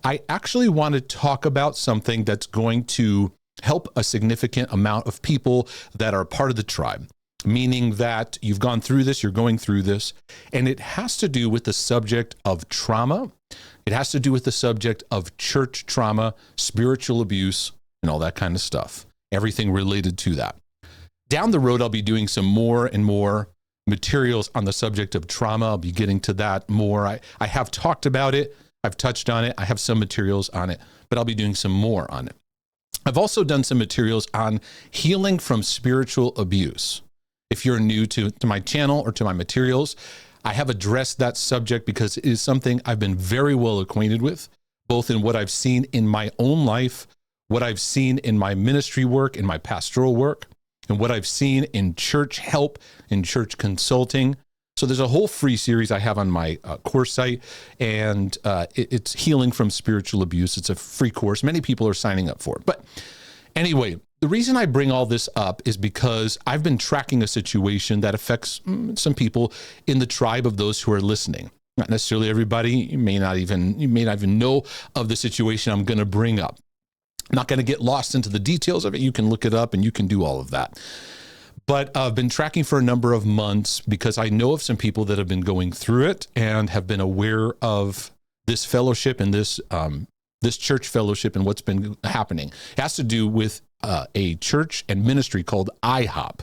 I actually want to talk about something that's going to help a significant amount of people that are part of the tribe, meaning that you've gone through this, you're going through this, and it has to do with the subject of trauma. It has to do with the subject of church trauma, spiritual abuse, and all that kind of stuff, everything related to that. Down the road, I'll be doing some more and more materials on the subject of trauma. I'll be getting to that more. I have talked about it. I've touched on it. I have some materials on it, but I'll be doing some more on it. I've also done some materials on healing from spiritual abuse. If you're new to my channel or to my materials, I have addressed that subject because it is something I've been very well acquainted with, both in what I've seen in my own life, what I've seen in my ministry work, in my pastoral work, and what I've seen in church help, in church consulting. So there's a whole free series I have on my course site, and it's Healing from Spiritual Abuse. It's a free course. Many people are signing up for it. But anyway, the reason I bring all this up is because I've been tracking a situation that affects some people in the tribe of those who are listening. Not necessarily everybody. You may not even know of the situation I'm going to bring up. I'm not going to get lost into the details of it. You can look it up and you can do all of that. But I've been tracking for a number of months because I know of some people that have been going through it and have been aware of this fellowship and this church fellowship and what's been happening. It has to do with a church and ministry called IHOP.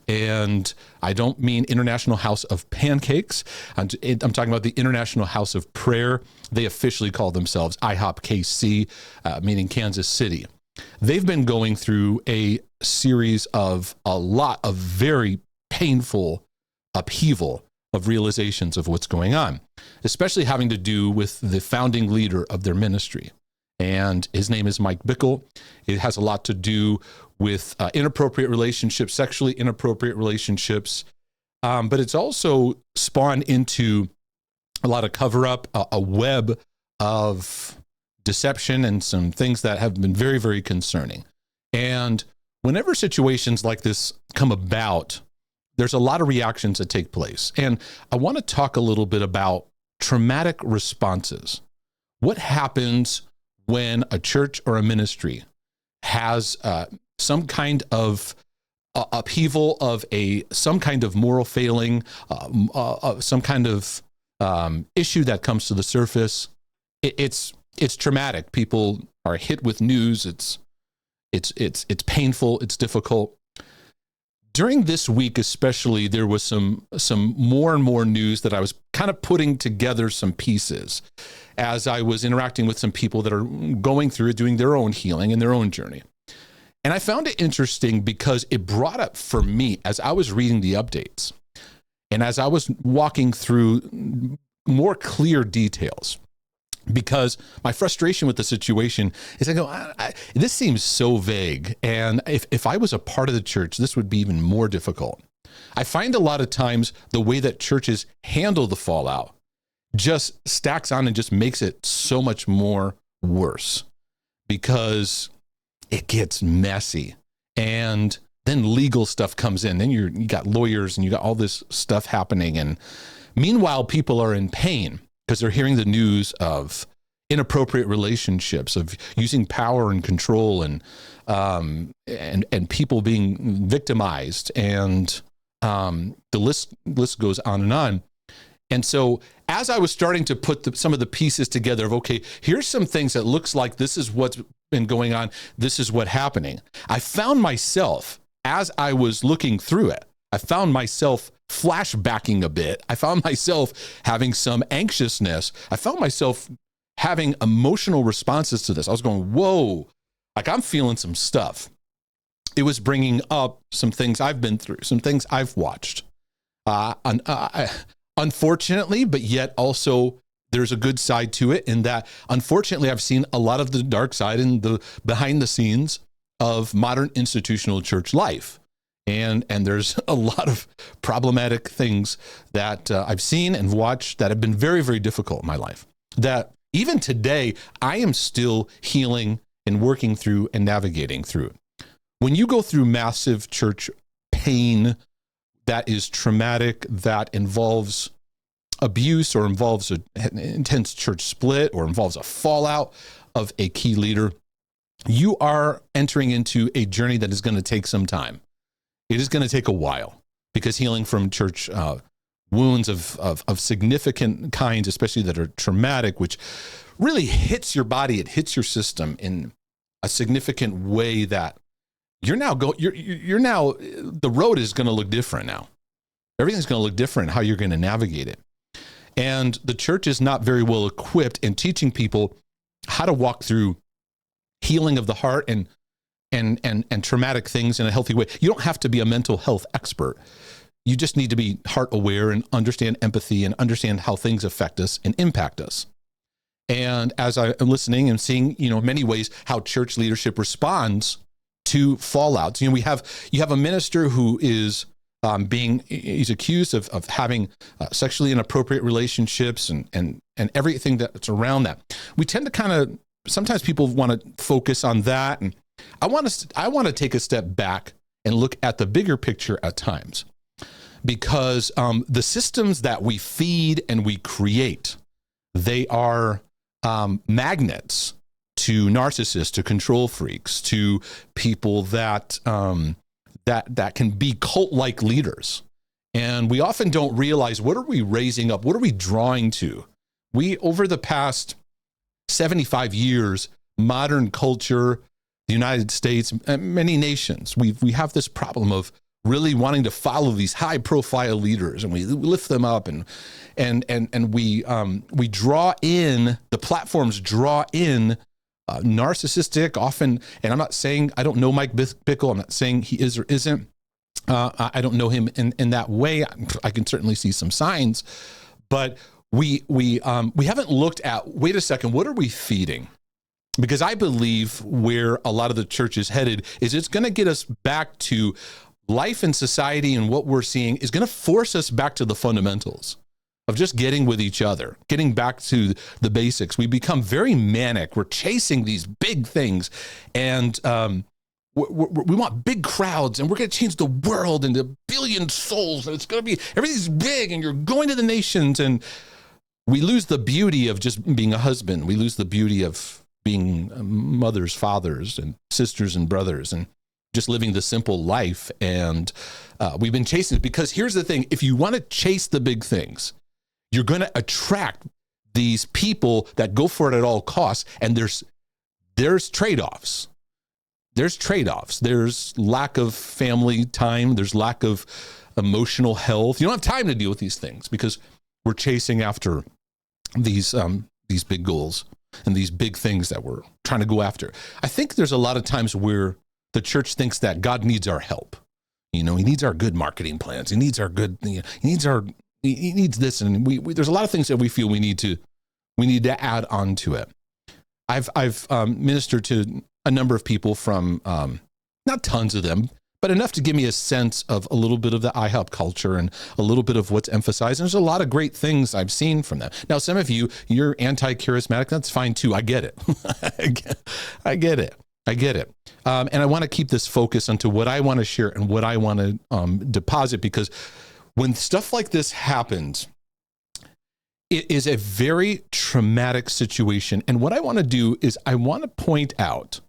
And I don't mean International House of Pancakes. I'm talking about the International House of Prayer. They officially call themselves IHOP KC, meaning Kansas City. They've been going through a series of a lot of very painful upheaval of realizations of what's going on, especially having to do with the founding leader of their ministry. And his name is Mike Bickle. It has a lot to do with inappropriate relationships, sexually inappropriate relationships. But it's also spawned into a lot of cover-up, a web of deception and some things that have been very, very concerning. And whenever situations like this come about, there's a lot of reactions that take place. And I want to talk a little bit about traumatic responses. What happens when a church or a ministry has some kind of upheaval of some kind of moral failing, some kind of issue that comes to the surface? It's traumatic. People are hit with news. It's painful. It's difficult. During this week, especially, there was some more and more news that I was kind of putting together some pieces as I was interacting with some people that are going through doing their own healing and their own journey. And I found it interesting because it brought up for me, as I was reading the updates and as I was walking through more clear details, because my frustration with the situation is I go, this seems so vague. And if I was a part of the church, this would be even more difficult. I find a lot of times the way that churches handle the fallout just stacks on and just makes it so much more worse because it gets messy. And then legal stuff comes in. Then you got lawyers and you got all this stuff happening. And meanwhile, people are in pain because they're hearing the news of inappropriate relationships, of using power and control, and people being victimized, and the list goes on and on. And so, as I was starting to put some of the pieces together of, okay, here's some things that looks like this is what's been going on, this is what's happening, I found myself, as I was looking through it, I found myself flashbacking a bit. I found myself having some anxiousness. I found myself having emotional responses to this. I was going, whoa, like I'm feeling some stuff. It was bringing up some things I've been through, some things I've watched. Unfortunately, but yet also there's a good side to it in that, unfortunately, I've seen a lot of the dark side and the behind the scenes of modern institutional church life. And there's a lot of problematic things that I've seen and watched that have been very, very difficult in my life. That even today, I am still healing and working through and navigating through. When you go through massive church pain that is traumatic, that involves abuse or involves an intense church split or involves a fallout of a key leader, you are entering into a journey that is going to take some time. It is going to take a while, because healing from church wounds of significant kinds, especially that are traumatic, which really hits your body, it hits your system in a significant way that you're now the road is going to look different now. Everything's going to look different, how you're going to navigate it. And the church is not very well equipped in teaching people how to walk through healing of the heart and traumatic things in a healthy way. You don't have to be a mental health expert. You just need to be heart aware and understand empathy and understand how things affect us and impact us. And as I am listening and seeing, many ways how church leadership responds to fallouts, you have a minister who is he's accused of having sexually inappropriate relationships and everything that's around that. We tend to sometimes people want to focus on that. And I want to take a step back and look at the bigger picture at times, because the systems that we feed and we create, they are magnets to narcissists, to control freaks, to people that can be cult-like leaders. And we often don't realize, what are we raising up? What are we drawing to? Over the past 75 years, modern culture, the United States, many nations, we have this problem of really wanting to follow these high-profile leaders, and we lift them up, and we draw in, the platforms draw in narcissistic, often, and I'm not saying, I don't know Mike Bickle, I'm not saying he is or isn't. I don't know him in that way. I can certainly see some signs, but we haven't looked at, wait a second, what are we feeding? Because I believe where a lot of the church is headed is it's going to get us back to life in society, and what we're seeing is going to force us back to the fundamentals of just getting with each other, getting back to the basics. We become very manic. We're chasing these big things, and we want big crowds, and we're going to change the world into a billion souls, and it's going to be, everything's big, and you're going to the nations, and we lose the beauty of just being a husband. We lose the beauty of being mothers, fathers, and sisters and brothers, and just living the simple life. And we've been chasing it, because here's the thing. If you want to chase the big things, you're going to attract these people that go for it at all costs. And there's trade-offs. There's trade-offs. There's lack of family time. There's lack of emotional health. You don't have time to deal with these things because we're chasing after these big goals and these big things that we're trying to go after. I think there's a lot of times where the church thinks that God needs our help. He needs our good marketing plans. He needs our good, he needs this. And there's a lot of things that we feel we need to add on to it. I've ministered to a number of people from, not tons of them, but enough to give me a sense of a little bit of the IHOP culture and a little bit of what's emphasized. And there's a lot of great things I've seen from them. Now, some of you're anti-charismatic. That's fine too. I get it. I get it. And I want to keep this focus onto what I want to share and what I want to deposit, because when stuff like this happens, it is a very traumatic situation. And what I want to do is I want to point out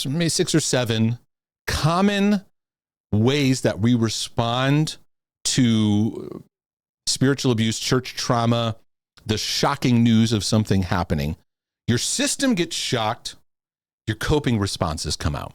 maybe six or seven common ways that we respond to spiritual abuse, church trauma, the shocking news of something happening. Your system gets shocked, your coping responses come out.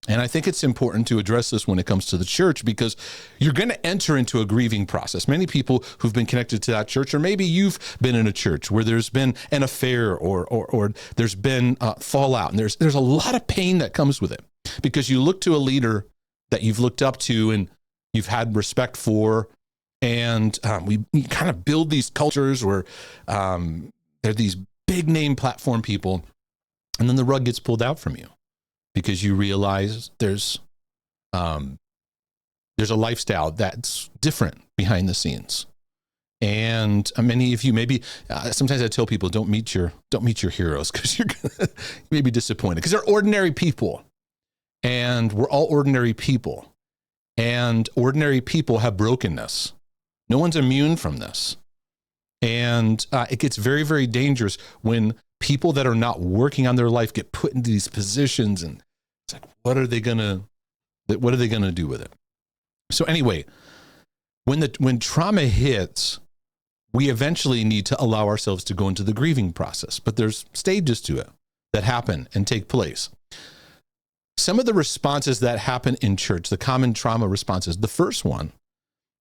And I think it's important to address this when it comes to the church, because you're going to enter into a grieving process. Many people who've been connected to that church, or maybe you've been in a church where there's been an affair or there's been fallout, and there's a lot of pain that comes with it, because you look to a leader that you've looked up to and you've had respect for, and we kind of build these cultures where they're these big name platform people, and then the rug gets pulled out from you because you realize there's a lifestyle that's different behind the scenes. And many of you, maybe sometimes I tell people, don't meet your heroes, because you're gonna may be disappointed, because they're ordinary people, and we're all ordinary people, and ordinary people have brokenness. No one's immune from this. And it gets very, very dangerous when people that are not working on their life get put into these positions, and it's like, what are they gonna do with it? So anyway, when trauma hits, we eventually need to allow ourselves to go into the grieving process, but there's stages to it that happen and take place. Some of the responses that happen in church, the common trauma responses, the first one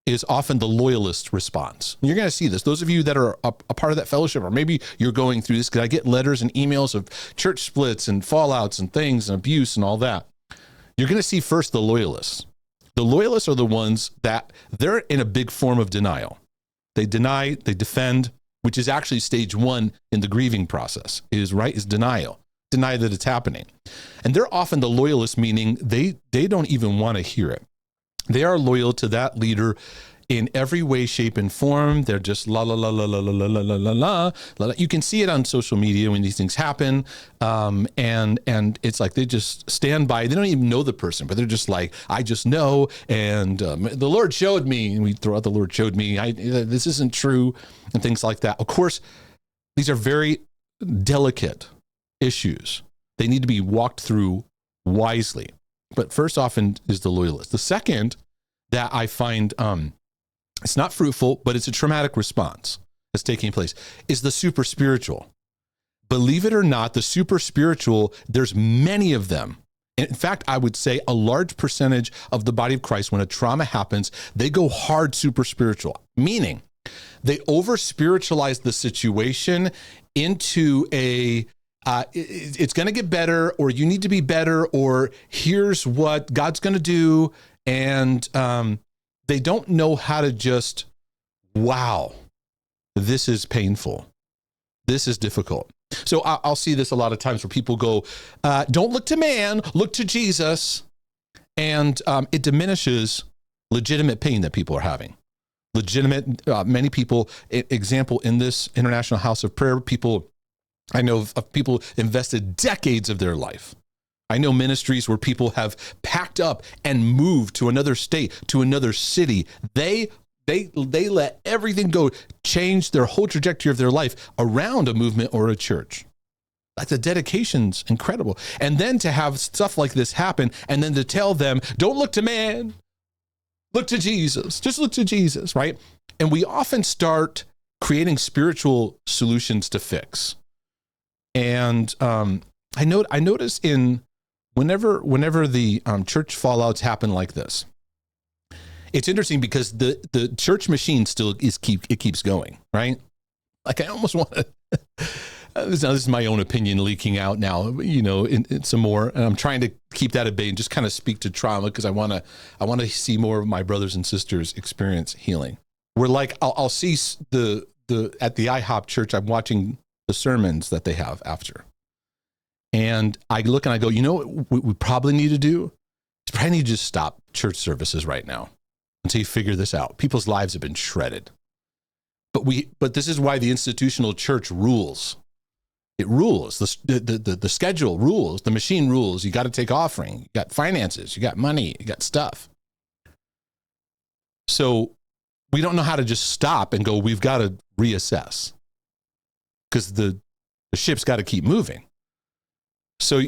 is often the loyalist response. You're going to see this. Those of you that are a part of that fellowship, or maybe you're going through this, because I get letters and emails of church splits and fallouts and things and abuse and all that. You're going to see first the loyalists. The loyalists are the ones that they're in a big form of denial. They deny, they defend, which is actually stage one in the grieving process, is denial. Deny that it's happening. And they're often the loyalists, meaning they don't even want to hear it. They are loyal to that leader in every way, shape, and form. They're just la, la, la, la, la, la, la, la, la, la. You can see it on social media when these things happen. And it's like they just stand by. They don't even know the person, but they're just like, I just know. And the Lord showed me. And we throw out the Lord showed me. This isn't true, and things like that. Of course, these are very delicate issues. They need to be walked through wisely. But first often is the loyalist. The second that I find it's not fruitful, but it's a traumatic response that's taking place, is the super spiritual. Believe it or not, the super spiritual, there's many of them. In fact, I would say a large percentage of the body of Christ, when a trauma happens, they go hard super spiritual, meaning they over spiritualize the situation into it's going to get better, or you need to be better, or here's what God's going to do. And they don't know how to just, wow, this is painful. This is difficult. So I'll see this a lot of times where people go, don't look to man, look to Jesus. And it diminishes legitimate pain that people are having. Many people, example, in this International House of Prayer, I know of people invested decades of their life. I know ministries where people have packed up and moved to another state, to another city. They let everything go, change their whole trajectory of their life around a movement or a church. Like the dedication's incredible. And then to have stuff like this happen, and then to tell them, don't look to man, look to Jesus. Just look to Jesus, right? And we often start creating spiritual solutions to fix. And I notice whenever the church fallouts happen like this, it's interesting because the church machine still keeps going, right? Like I almost want to. This is my own opinion leaking out now, in some more, and I'm trying to keep that at bay and just kind of speak to trauma because I want to see more of my brothers and sisters experience healing. We're like I'll see the at the IHOP church, I'm watching the sermons that they have after. And I look and I go, what we probably need to do? We probably need to just stop church services right now until you figure this out. People's lives have been shredded. But this is why the institutional church rules. It rules. The schedule rules. The machine rules. You got to take offering. You got finances. You got money. You got stuff. So we don't know how to just stop and go, we've got to reassess. Because the ship's got to keep moving. So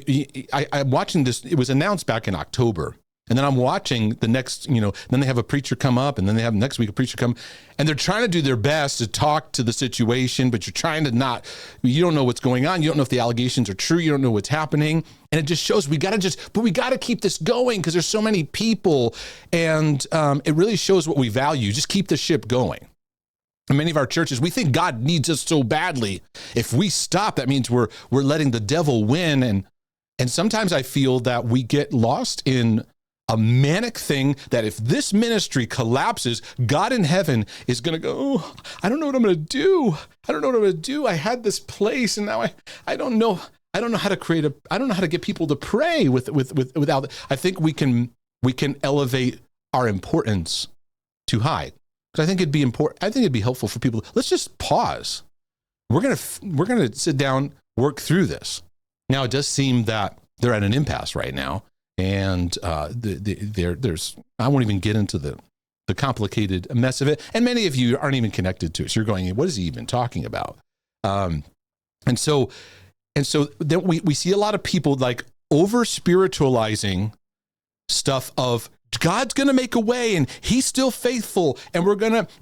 I'm watching this. It was announced back in October. And then I'm watching the next, then they have a preacher come up, and then they have next week a preacher come. And they're trying to do their best to talk to the situation, but you're trying to you don't know what's going on. You don't know if the allegations are true. You don't know what's happening. And it just shows we got to keep this going because there's so many people. And it really shows what we value. Just keep the ship going. In many of our churches, we think God needs us so badly. If we stop, that means we're letting the devil win. And sometimes I feel that we get lost in a manic thing that if this ministry collapses, God in heaven is going to go, oh, I don't know what I'm going to do. I don't know what I'm going to do. I had this place and now I don't know how to I don't know how to get people to pray without, I think we can elevate our importance too high. Because I think it'd be important. I think it'd be helpful for people. Let's just pause. We're going to sit down, work through this. Now, it does seem that they're at an impasse right now. And there's, I won't even get into the the complicated mess of it. And many of you aren't even connected to it. So you're going, what is he even talking about? And so then we see a lot of people like over spiritualizing stuff of God's going to make a way and he's still faithful. And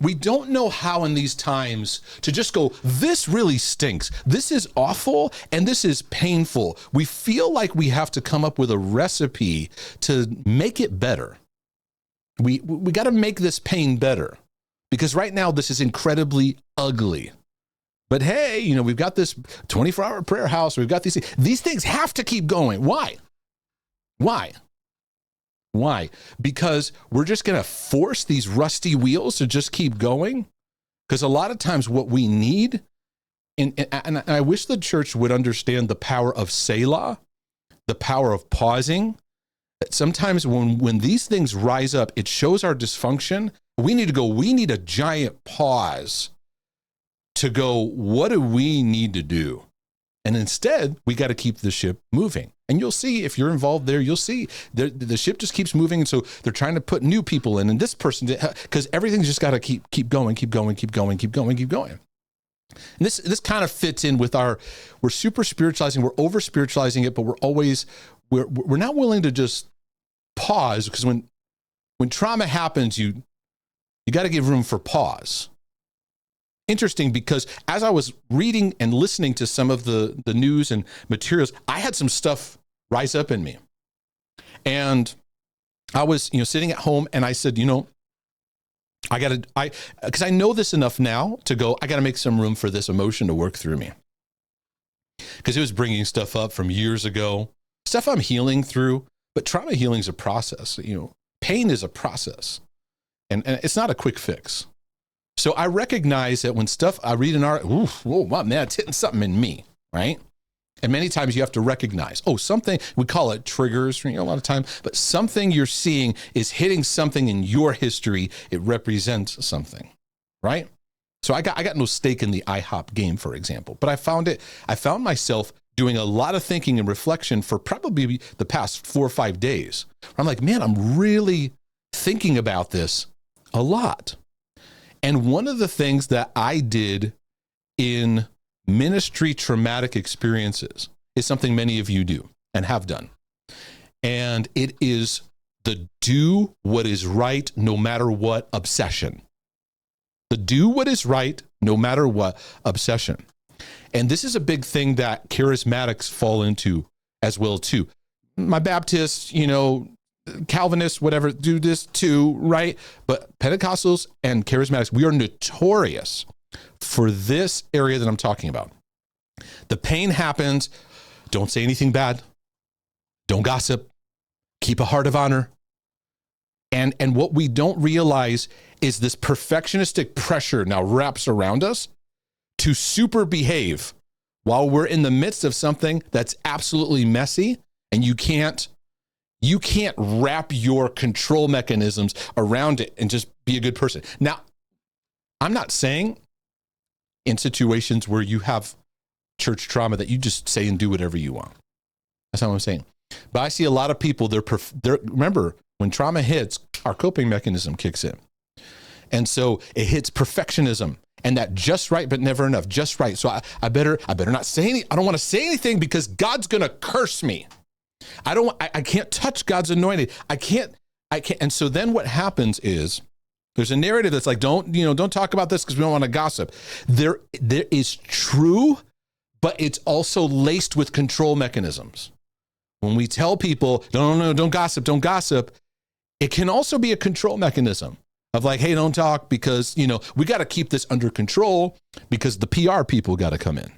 we don't know how in these times to just go, this really stinks. This is awful. And this is painful. We feel like we have to come up with a recipe to make it better. We got to make this pain better because right now this is incredibly ugly. But hey, we've got this 24-hour prayer house. We've got these things. These things have to keep going. Why? Because we're just going to force these rusty wheels to just keep going? Because a lot of times what we need, and I wish the church would understand the power of Selah, the power of pausing. Sometimes when these things rise up, it shows our dysfunction. We need a giant pause to go, what do we need to do? And instead, we got to keep the ship moving. And you'll see, if you're involved there, you'll see the ship just keeps moving. And so they're trying to put new people in and this person, because everything's just got to keep going. And this kind of fits in with we're super spiritualizing, we're over spiritualizing it, but we're not willing to just pause, because when trauma happens, you got to give room for pause. Interesting, because as I was reading and listening to some of the news and materials, I had some stuff rise up in me. And I was, sitting at home and I said, because I know this enough now to go, I got to make some room for this emotion to work through me. Because it was bringing stuff up from years ago, stuff I'm healing through, but trauma healing is a process. Pain is a process and it's not a quick fix. So I recognize that when stuff I read an article, man, it's hitting something in me, right? And many times you have to recognize, something, we call it triggers, a lot of time, but something you're seeing is hitting something in your history. It represents something, right? So I got no stake in the IHOP game, for example, but I found myself doing a lot of thinking and reflection for probably the past 4 or 5 days. I'm like, man, I'm really thinking about this a lot. And one of the things that I did in ministry traumatic experiences is something many of you do and have done. And it is the do what is right no matter what obsession. The do what is right no matter what obsession. And this is a big thing that charismatics fall into as well too. My Baptists, Calvinists, whatever, do this too, right? But Pentecostals and charismatics, we are notorious for this area that I'm talking about. The pain happens. Don't say anything bad. Don't gossip. Keep a heart of honor. And what we don't realize is this perfectionistic pressure now wraps around us to super behave while we're in the midst of something that's absolutely messy, and you can't wrap your control mechanisms around it and just be a good person. Now, I'm not saying in situations where you have church trauma that you just say and do whatever you want. That's not what I'm saying. But I see a lot of people, remember, when trauma hits, our coping mechanism kicks in. And so it hits perfectionism and that just right, but never enough, just right. So I better not say anything. I don't want to say anything because God's going to curse me. I can't touch God's anointed. I can't. And so then what happens is there's a narrative that's like, don't talk about this because we don't want to gossip. There is true, but it's also laced with control mechanisms. When we tell people, don't gossip, it can also be a control mechanism of like, hey, don't talk because, we got to keep this under control because the PR people got to come in.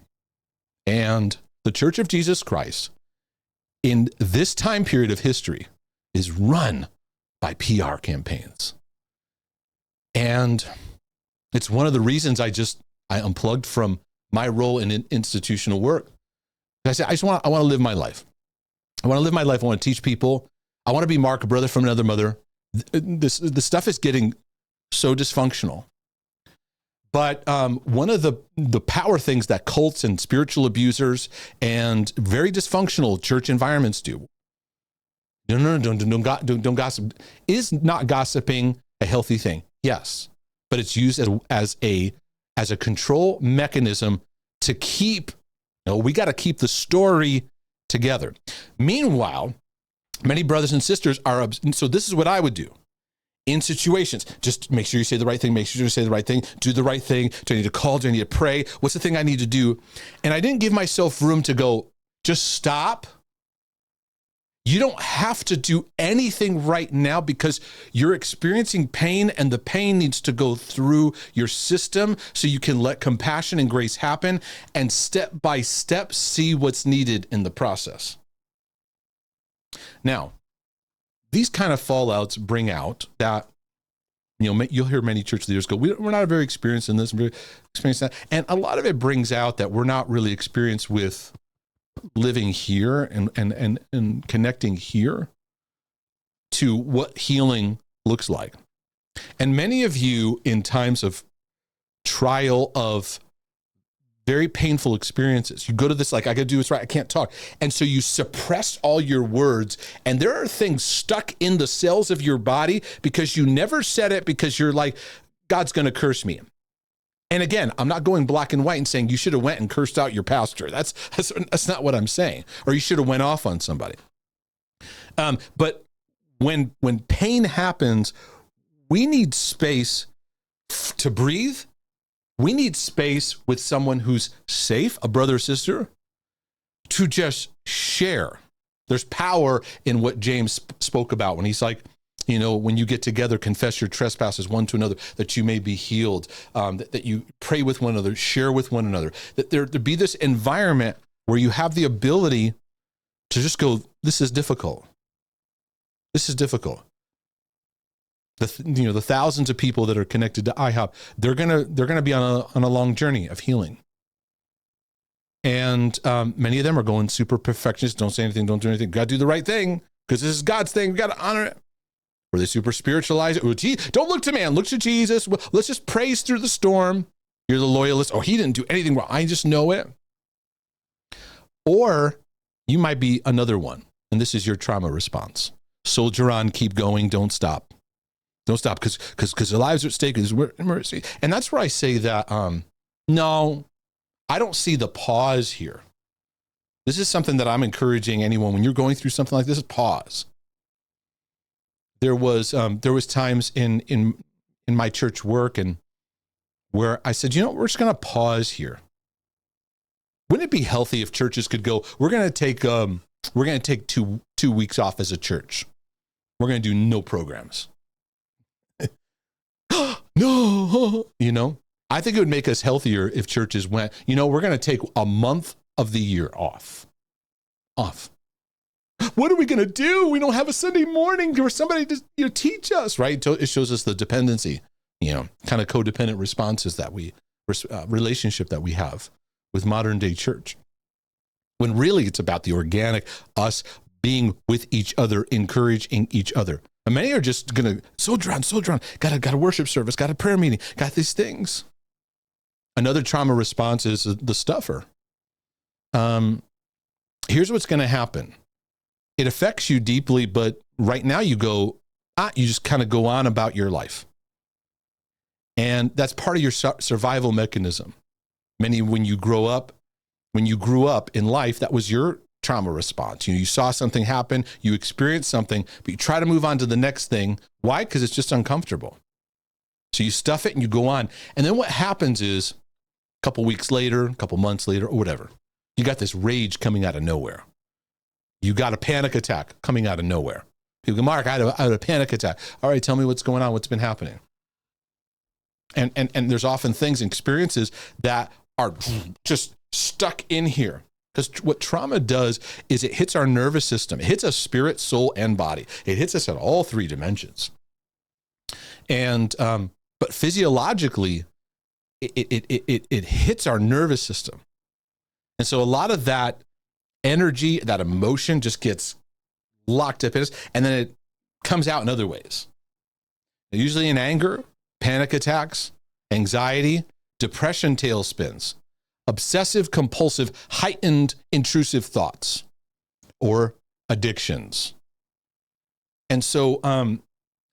And the Church of Jesus Christ in this time period of history is run by PR campaigns. And it's one of the reasons I unplugged from my role in institutional work. I said, I want to live my life. I want to live my life. I want to teach people. I want to be Mark, a brother from another mother. The stuff is getting so dysfunctional. But one of the power things that cults and spiritual abusers and very dysfunctional church environments do, don't gossip, is not gossiping a healthy thing? Yes, but it's used as a control mechanism to keep, we got to keep the story together. Meanwhile, many brothers and sisters so this is what I would do in situations. Just make sure you say the right thing, make sure you say the right thing, do the right thing. Do I need to call? Do I need to pray? What's the thing I need to do? And I didn't give myself room to go, just stop. You don't have to do anything right now because you're experiencing pain and the pain needs to go through your system so you can let compassion and grace happen and step by step see what's needed in the process. Now, these kind of fallouts bring out that, you'll hear many church leaders go, we're not very experienced in this, very experienced in that. And a lot of it brings out that we're not really experienced with living here and connecting here to what healing looks like. And many of you in times of trial of very painful experiences, you go to this, like, I got to do this right, I can't talk. And so you suppress all your words, and there are things stuck in the cells of your body because you never said it because you're like, God's going to curse me. And again, I'm not going black and white and saying you should have went and cursed out your pastor. That's not what I'm saying. Or you should have went off on somebody. But when pain happens, we need space to breathe. We need space with someone who's safe, a brother or sister, to just share. There's power in what James spoke about when he's like, when you get together, confess your trespasses one to another, that you may be healed, that you pray with one another, share with one another, that there be this environment where you have the ability to just go, this is difficult. This is difficult. The thousands of people that are connected to IHOP, they're gonna be on a long journey of healing. And many of them are going super perfectionist. Don't say anything, don't do anything. Got to do the right thing because this is God's thing. We got to honor it. Or they super spiritualize it. Oh, don't look to man, look to Jesus. Let's just praise through the storm. You're the loyalist. Oh, he didn't do anything wrong. I just know it. Or you might be another one, and this is your trauma response. Soldier on, keep going, don't stop. Don't stop because their lives are at stake. And that's where I say that, no, I don't see the pause here. This is something that I'm encouraging anyone when you're going through something like this, pause. There was times in my church work and where I said, we're just going to pause here. Wouldn't it be healthy if churches could go, we're going to take 2 weeks off as a church. We're going to do no programs. No, I think it would make us healthier if churches went, we're going to take a month of the year off. What are we going to do? We don't have a Sunday morning where somebody to teach us, right? It shows us the dependency, kind of codependent responses that relationship that we have with modern day church. When really it's about the organic, us being with each other, encouraging each other. And many are just going to soldier on, got a worship service, got a prayer meeting, got these things. Another trauma response is the stuffer. Here's what's going to happen. It affects you deeply, but right now you go, you just kind of go on about your life. And that's part of your survival mechanism. When you grew up in life, that was your trauma response. You saw something happen, you experienced something, but you try to move on to the next thing. Why? Because it's just uncomfortable. So you stuff it and you go on. And then what happens is a couple weeks later, a couple months later, or whatever, you got this rage coming out of nowhere. You got a panic attack coming out of nowhere. People go, Mark, I had a panic attack. All right, tell me what's going on. What's been happening? And there's often things and experiences that are just stuck in here. Because what trauma does is it hits our nervous system. It hits us spirit, soul, and body. It hits us at all 3 dimensions. And but physiologically, it hits our nervous system. And so a lot of that energy, that emotion just gets locked up in us, and then it comes out in other ways. Usually in anger, panic attacks, anxiety, depression tailspins, obsessive compulsive, heightened intrusive thoughts, or addictions. And so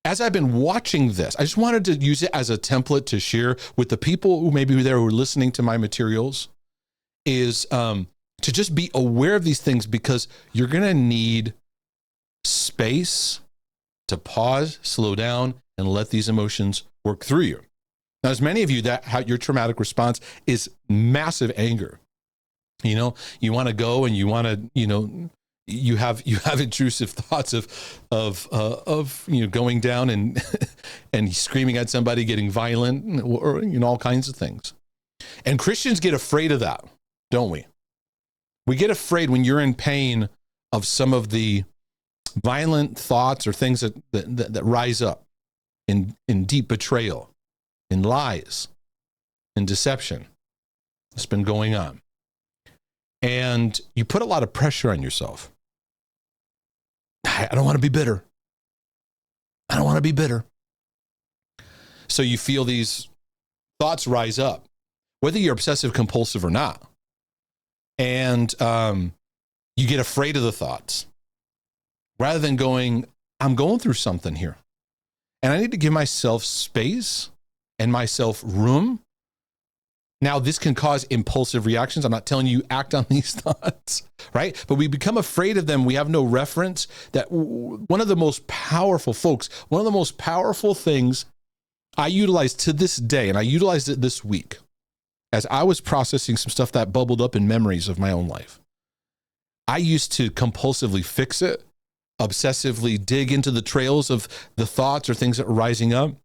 as I've been watching this, I just wanted to use it as a template to share with the people who maybe who are listening to my materials, is to just be aware of these things, because you're going to need space to pause, slow down, and let these emotions work through you. Now, as many of you, that how your traumatic response is massive anger. You know, you want to go and you want to, you have intrusive thoughts of going down and and screaming at somebody, getting violent, or all kinds of things. And Christians get afraid of that, don't we? We get afraid when you're in pain of some of the violent thoughts or things that rise up in deep betrayal, in lies, in deception that's been going on. And you put a lot of pressure on yourself. I don't want to be bitter. I don't want to be bitter. So you feel these thoughts rise up, whether you're obsessive compulsive or not. And you get afraid of the thoughts rather than going, I'm going through something here. And I need to give myself space and myself room. Now, this can cause impulsive reactions. I'm not telling you act on these thoughts, right? But we become afraid of them. We have no reference. That one of the most powerful things I utilize to this day, and I utilized it this week as I was processing some stuff that bubbled up in memories of my own life. I used to compulsively fix it, obsessively dig into the trails of the thoughts or things that were rising up.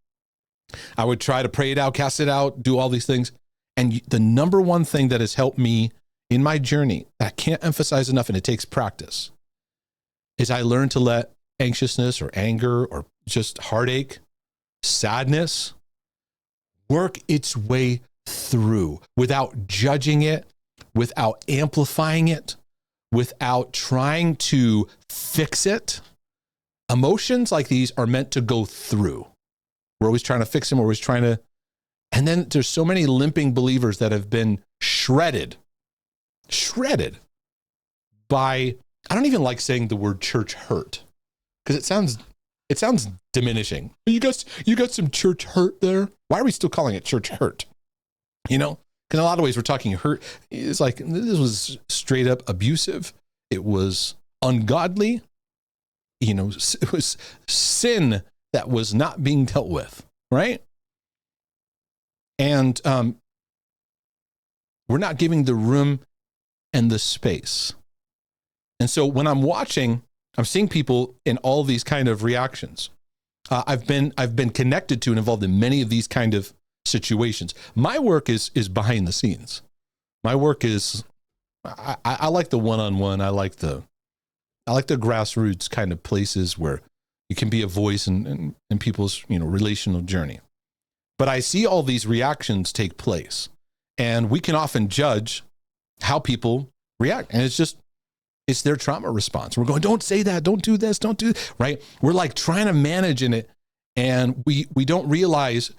I would try to pray it out, cast it out, do all these things. And the number one thing that has helped me in my journey, I can't emphasize enough, and it takes practice, is I learned to let anxiousness or anger or just heartache, sadness, work its way through without judging it, without amplifying it, without trying to fix it. Emotions like these are meant to go through. We're always trying to fix them. We're always trying to. And then there's so many limping believers that have been shredded by, I don't even like saying the word church hurt, because it sounds diminishing. You got some church hurt there. Why are we still calling it church hurt? Because in a lot of ways we're talking hurt. It's like, this was straight up abusive. It was ungodly. It was sin that was not being dealt with, right? And we're not giving the room and the space. And so when I'm watching, I'm seeing people in all these kind of reactions. I've been connected to and involved in many of these kind of situations. My work is behind the scenes. My work is, I like the one-on-one. I like the grassroots kind of places where you can be a voice in people's relational journey. But I see all these reactions take place, and we can often judge how people react. And it's their trauma response. We're going, don't say that, don't do this, don't do, right? We're like trying to manage in it. And we don't realize,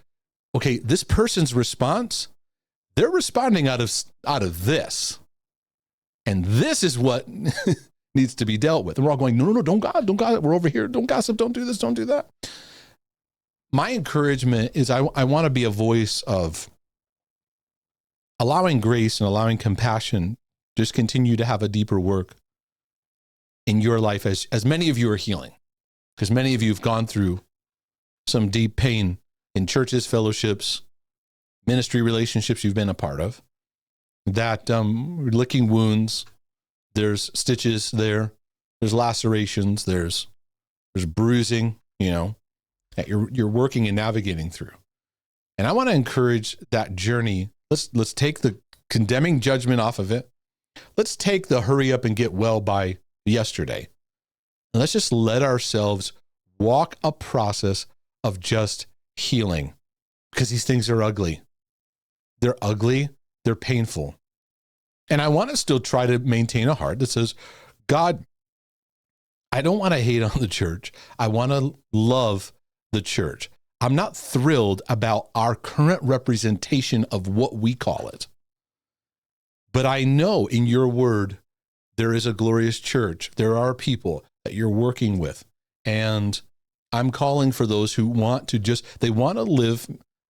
okay, this person's response, they're responding out of this. And this is what needs to be dealt with. And we're all going, no, don't gossip. We're over here. Don't gossip. Don't do this. Don't do that. My encouragement is I want to be a voice of allowing grace and allowing compassion. Just continue to have a deeper work in your life as many of you are healing, because many of you have gone through some deep pain in churches, fellowships, ministry relationships you've been a part of, that licking wounds, there's stitches there, there's lacerations, there's bruising, that you're working and navigating through. And I want to encourage that journey. Let's take the condemning judgment off of it. Let's take the hurry up and get well by yesterday. And let's just let ourselves walk a process of just healing, because these things are ugly. They're ugly. They're painful. And I want to still try to maintain a heart that says, God, I don't want to hate on the church. I want to love the church. I'm not thrilled about our current representation of what we call it. But I know in your word, there is a glorious church. There are people that you're working with. And I'm calling for those who want to they want to live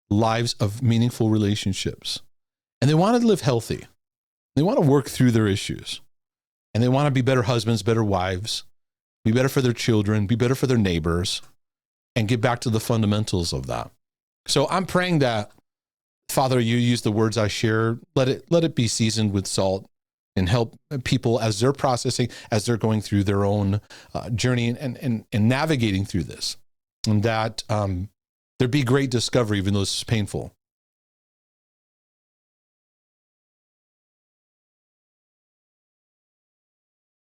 lives of meaningful relationships, and they want to live healthy. They want to work through their issues, and they want to be better husbands, better wives, be better for their children, be better for their neighbors, and get back to the fundamentals of that. So I'm praying that, Father, you use the words I share, let it be seasoned with salt, and help people as they're processing, as they're going through their own journey and navigating through this, and that there be great discovery, even though it's painful,